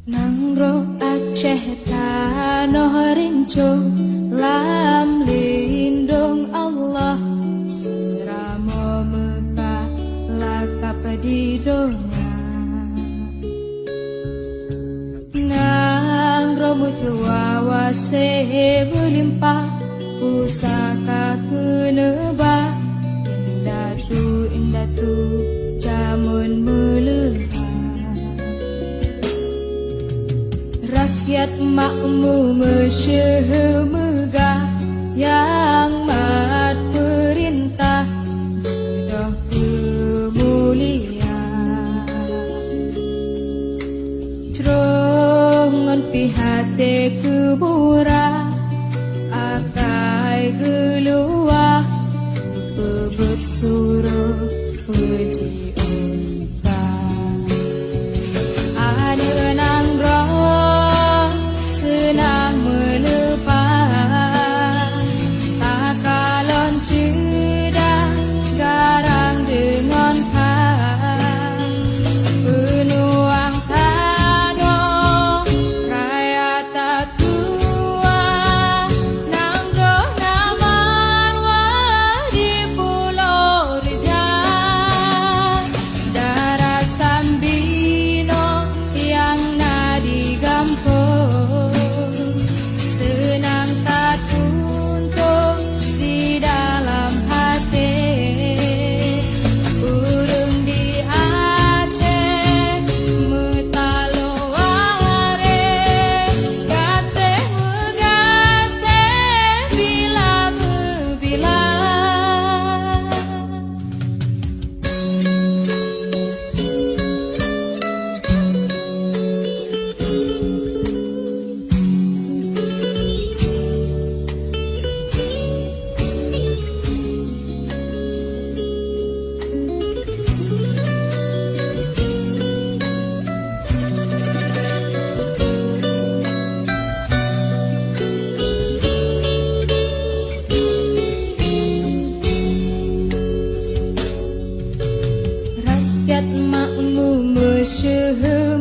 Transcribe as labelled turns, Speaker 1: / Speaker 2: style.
Speaker 1: Nangro Aceh tanah rinco lam lindung Allah seramo Mekah lakap di dona Nangro mutua wase berlimpah pusaka kenebah indatu jamun melehah rakyat makmum mesyehe megah yang mat perintah bedah kemuliaan cerongan pihate kebura akai geluah bebet suruh puji senang melepah tak kalon cedah garang dengan hak penuang tanah raya tak tua nang doh namarwah di Pulau Rijal darah Sambino yang nadi gampong senang tak tuntuk di dalam hati urung di Aceh metaloare gaseh megaseh bila bila rakyat makmum mesyehe